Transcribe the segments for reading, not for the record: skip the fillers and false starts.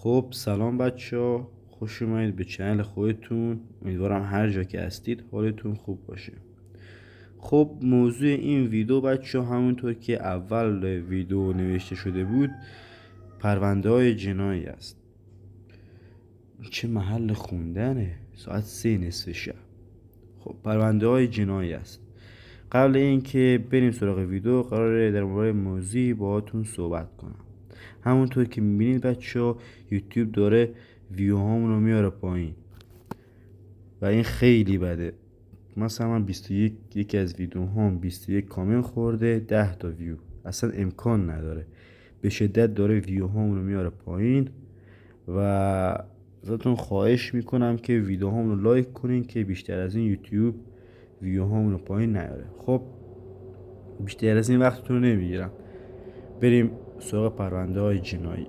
خب سلام بچه، خوش اومدید به چنل خودتون. امیدوارم هر جا که هستید حالتون خوب باشه. خب موضوع این ویدیو بچه همونطور که اول ویدیو نوشته شده بود پرونده های جنایی است. چه محل خوندنه؟ ساعت 3 نصف شب. خب پرونده های جنایی است. قبل اینکه بریم سراغ ویدیو قراره در مورد موضوعی باهاتون صحبت کنم. همونطور که میبینید بچه یوتیوب داره ویو هامون رو میاره پایین و این خیلی بده. مثلا من 21 یکی از ویدیو هم 21 کامنت خورده 10 تا ویو. اصلا امکان نداره. به شدت داره ویو هامون رو میاره پایین و ازتون خواهش میکنم که ویدیو هامون رو لایک کنین که بیشتر از این یوتیوب ویو هامون رو پایین نیاره. خب بیشتر از این وقتتون رو نمیگیرم، بریم سراغ پرونده های جنایی.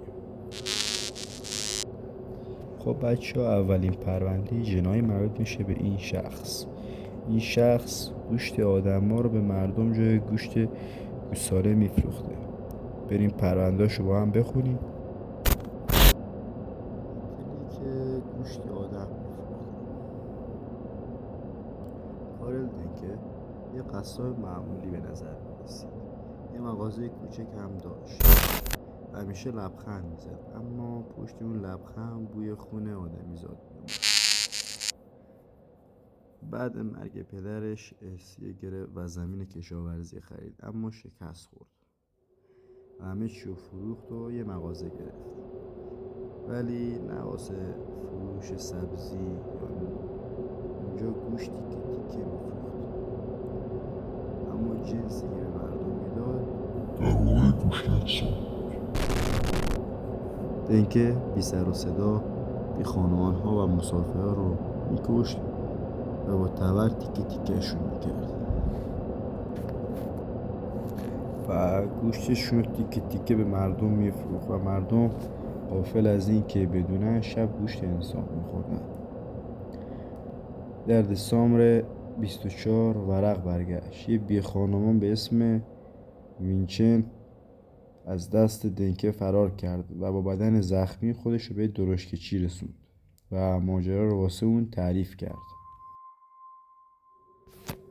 خب بچه ها، اولین پرونده جنایی مربوط میشه به این شخص. این شخص گوشت آدم ها رو به مردم جای گوشت گوساله میفروخته. بریم پروندهاشو با هم بخونیم. که گوشت آدم میفروخته. کارل دنکه یه قصاب معمولی به نظر میرسید. یه مغازه کوچک هم داشت. همیشه لبخند میزد، اما پشت اون لبخند بوی خون آدمیزاد میومد. بعد مرگ پدرش احسیه گرفت و زمین کشاورزی خرید، اما شکست خورد. همه چیو فروخت و یه مغازه گرفت، ولی نه واسه فروش سبزی یا اونجا گوشتی که تیکه میفروخت، اما جنسی که به مردم میداد در واقع گوشت انسان. دنکه بی سر و صدا بی خانوان ها و مسافر ها رو میکشت و با تبر تیکه تیکهشون میکرد و گوشتشون رو تیکه تیکه به مردم میفروخت و مردم غافل از این که بدونن شب گوشت انسان میخوردن. در دسامبر 24 ورق برگشت. یه بی خانمان به اسم وینچن از دست دنکه فرار کرد و با بدن زخمی خودش رو به درشکچی رسوند و ماجرا رو واسه اون تعریف کرد.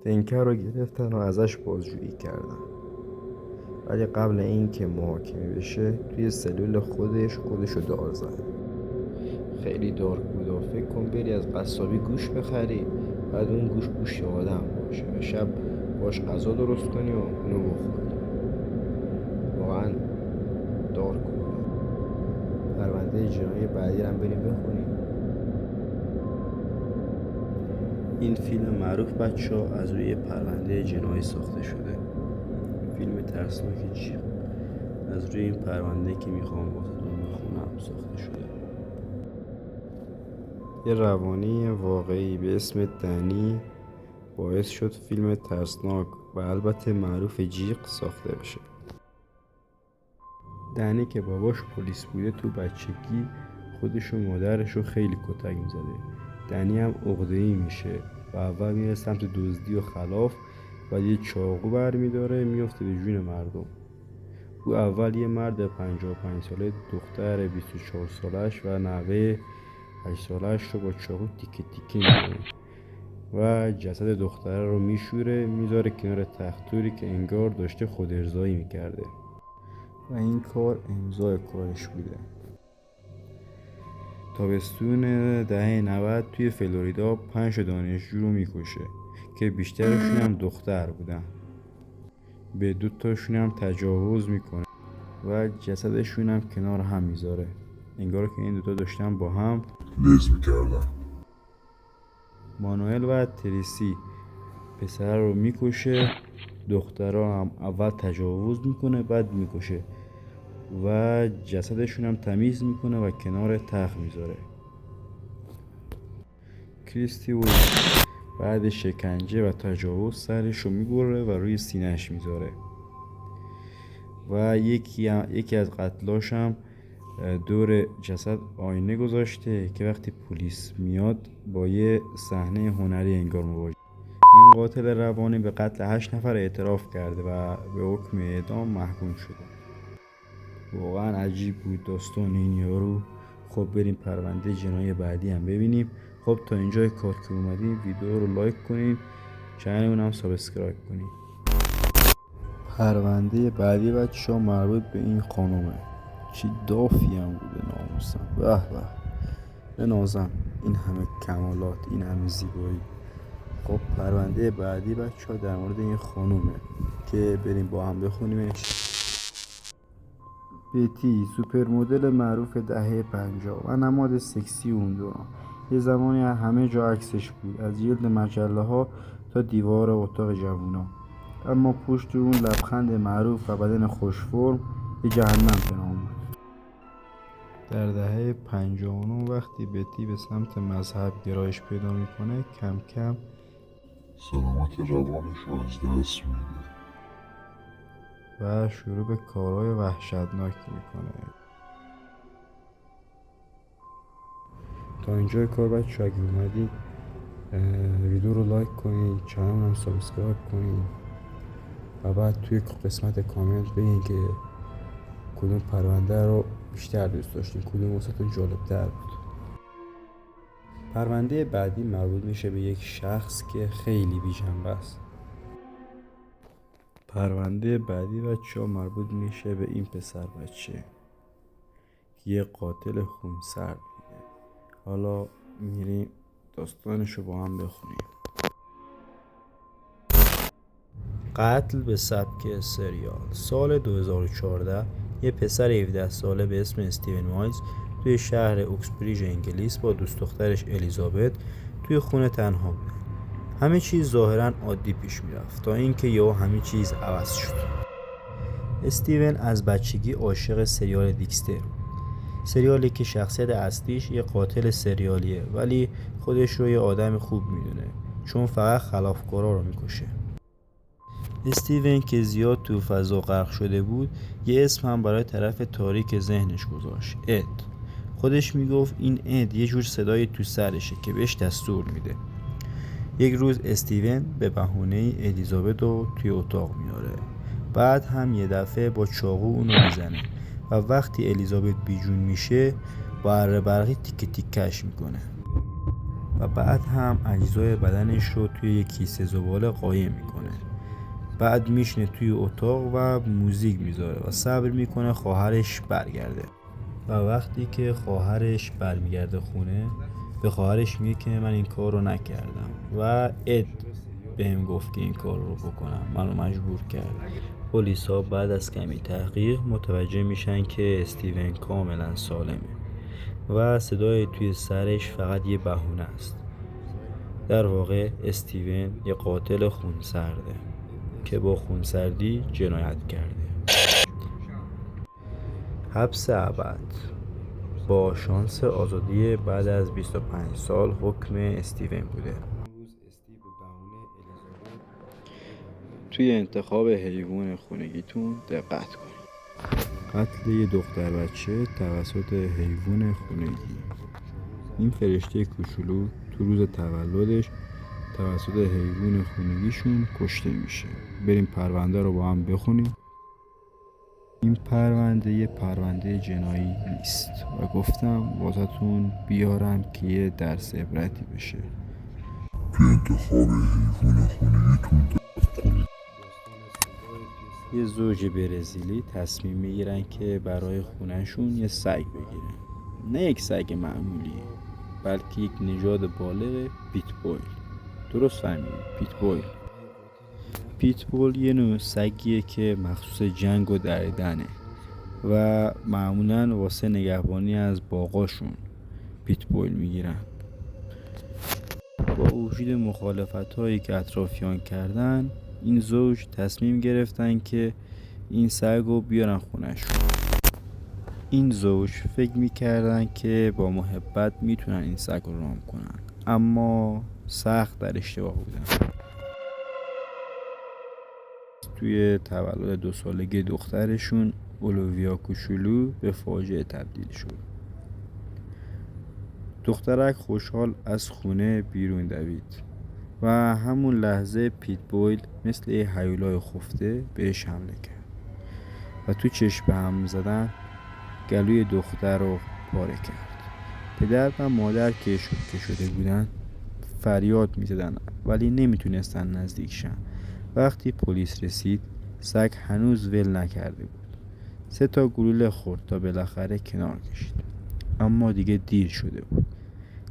دنکه رو گرفتن و ازش بازجویی کردن، ولی قبل این که محاکمه بشه توی سلول خودش رو دار زد. خیلی دارک بود. فکر کن بری از قصابی گوش بخری، بعد اون گوشت آدم باشه و شب باش غذا درست کنی و اونو بخوری. واقعا دارک بود. پرونده جنایی بعدی هم بریم بخونیم. این فیلم معروف بچه ها از روی پرونده جنایی ساخته شده. فیلم ترسناک جیغ از روی این پرونده که میخوام واسهتون بخونم ساخته شده. یه روانی واقعی به اسم دنی باعث شد فیلم ترسناک و البته معروف جیغ ساخته بشه. دنی که باباش پلیس بوده تو بچگی خودش و مادرش رو خیلی کتک میزده. دنی هم عقده‌ای میشه و اول میره سمت دزدی و خلاف، بعد یه چاقو برمیداره میفته به جون مردم. او اول یه مرد 55 ساله دختر 24 سالش و نوه 8 سالش رو با چاقو تیکه تیکه میکنه و جسد دختره رو میشوره میذاره کنار تختوری که انگار داشته خود ارضایی میکرده و این کار امضای کارش بوده. تابستون دهه 90 توی فلوریدا 5 دانشجو رو میکشه که بیشترشون هم دختر بودن. به 2 تاشون هم تجاوز میکنه و جسدشون هم کنار هم میذاره، انگار که این 2 تا داشتن با هم لیز میکردن. مانوئل و تریسی پسر رو میکشه، دخترها هم اول تجاوز میکنه بعد میکشه و جسدشون هم تمیز میکنه و کنار تخت میذاره. کریستی بعد شکنجه و تجاوز سرش رو میبره و روی سینهش میذاره و یکی از قتلاش هم دور جسد آینه گذاشته که وقتی پلیس میاد با یه صحنه هنری انگار مواجه. این قاتل روانی به قتل 8 نفر اعتراف کرده و به حکم اعدام محکوم شده. واقعا عجیب بود داستان این یارو. خب بریم پرونده جنایی بعدی هم ببینیم. خب تا اینجای کار که اومدیم ویدیو رو لایک کنین، چنلمون هم سابسکرایب کنین. پرونده بعدی بچه‌ها مربوط به این خانومه. چی دافی هم بوده ناموسم. به به نازم، این همه کمالات، این همه زیبایی. خب پرونده بعدی بچه‌ها در مورد این خانومه که بریم با هم بخونیمش. بتی سوپر مدل معروف دهه 50 و نماد سکسی اون دوران. یه زمانی همه جا عکسش بود، از جلد مجله ها تا دیوار اتاق جوونا. اما پشت اون لبخند معروف و بدن خوش فرم یه جهنم پنهان بود. در دهه 59 وقتی بتی به سمت مذهب گرایش پیدا میکنه، کم کم سلامت روانش رو از دست میده و شروع به کارهای وحشتناک میکنه. تا اینجای کار بچه اگه اومدی ویدیو رو لایک کنین، چنل هم سابسکرایب کنین و بعد توی قسمت کامنت بگین که کدوم پرونده رو بیشتر دوست داشتین، کدوم واسهتون جالب‌تر بود. پرونده بعدی مربوط میشه به یک شخص که خیلی بی‌جنبه است. پرونده بعدی بچه‌ها مربوط میشه به این پسر بچه که یه قاتل خونسرد بوده. حالا میریم داستانشو با هم بخونیم. قتل به سبک سریال. سال 2014 یه پسر 17 ساله به اسم استیون مایلز توی شهر اوکسبریج انگلیس با دوست دخترش الیزابت توی خونه تنها بود. همه چیز ظاهرا عادی پیش میرفت تا اینکه یهو همه چیز عوض شد. استیون از بچگی عاشق سریال دیکستر بود. سریالی که شخصیت اصلیش یه قاتل سریالیه ولی خودش رو یه آدم خوب میدونه چون فقط خلافکارا رو میکشه. استیون که زیاد تو فضا غرق شده بود یه اسم هم برای طرف تاریک ذهنش گذاشت، اد. خودش میگفت این اد یه جور صدای تو سرشه که بهش دستور میده. یک روز استیون به بهونه الیزابت رو توی اتاق میاره، بعد هم یه دفعه با چاقو اونو میزنه و وقتی الیزابت بیجون میشه با اره برقی تیکه تیکش میکنه و بعد هم اجزای بدنش رو توی یک کیسه زباله قایم میکنه. بعد میشینه توی اتاق و موزیک میذاره و صبر میکنه خواهرش برگرده و وقتی که خواهرش برمیگرده خونه به خواهرش میگه که من این کار رو نکردم و اد بهم گفت که این کار رو بکنم، منو مجبور کرد. پلیسا بعد از کمی تحقیق متوجه میشن که استیون کاملا سالمه و صدای توی سرش فقط یه بهونه است. در واقع استیون یه قاتل خونسرده که با خونسردی جنایت کرده. حبس ابد. با شانس آزادی بعد از 25 سال حکم استیون بوده. توی انتخاب حیوان خونگیتون دقت کنید. قتل یه دختر بچه توسط حیوان خونگی. این فرشته کوچولو تو روز تولدش توسط حیوان خونگیشون کشته میشه. بریم پرونده رو با هم بخونیم. این پرونده یه پرونده جنایی نیست و گفتم واسهتون بیارم که یه درس عبرتی بشه. توی انتخاب حیوان خونگیتون دقت کنید. یه زوج برزیلی تصمیم میگیرن که برای خونهشون یه سگ بگیرن. نه یک سگ معمولی بلکه یک نژاد بالغ پیتبول. درست فهمیدید، پیتبول. پیتبول یه نوع سگیه که مخصوص جنگ و دریدنه و معمولا واسه نگهبانی از باغاشون پیتبول میگیرن. با وجود مخالفت هایی که اطرافیان کردن این زوج تصمیم گرفتن که این سگ رو بیارن خونهشون. این زوج فکر میکردن که با محبت میتونن این سگ رو رام کنن اما سخت در اشتباه بودن. توی تولد 2 سالگی دخترشون اولویا کوچولو به فاجعه تبدیل شد. دخترک خوشحال از خونه بیرون دوید و همون لحظه پیتبول مثل یه هیولای خفته بهش حمله کرد و تو چشم به هم زدن گلوی دختر رو پاره کرد. پدر و مادر که شوکه شده بودن فریاد میزدن ولی نمیتونستن نزدیک شن. وقتی پلیس رسید سگ هنوز ول نکرده بود. 3 گلوله خورد تا بالاخره کنار کشید، اما دیگه دیر شده بود.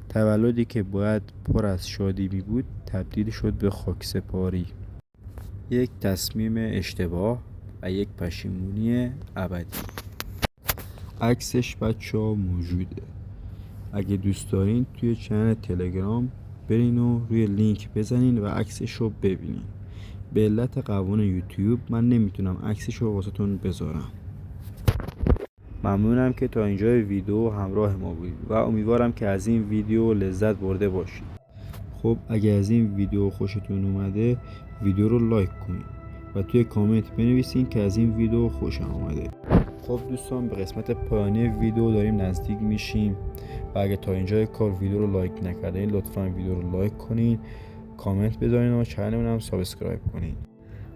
تولدی که باید پر از شادی می بود تبدیل شد به خاکسپاری. یک تصمیم اشتباه و یک پشیمونی ابدی. عکسش بچه‌ها موجوده. اگه دوست دارین توی چنل تلگرام برین و روی لینک بزنین و عکسش رو ببینین. به علت قوانین یوتیوب من نمیتونم عکسش رو واسهتون بذارم. ممنونم که تا اینجای ویدیو همراه ما بودید و امیدوارم که از این ویدیو لذت برده باشید. خب اگه از این ویدیو خوشتون اومده ویدیو رو لایک کنید و توی کامنت بنویسین که از این ویدیو خوشم اومده. خب دوستان به قسمت پایانی ویدیو داریم نزدیک میشیم و اگه تا اینجای کار ویدیو رو لایک نکردین لطفا ویدیو رو لایک کنین، کامنت بذارین و چنلمون هم سابسکرایب کنین.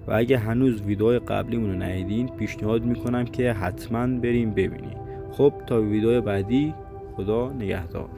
و اگه هنوز ویدیوهای قبلیمون رو ندیدین پیشنهاد میکنم که حتما بریم ببینین. خب تا ویدیو بعدی، خدا نگهدار.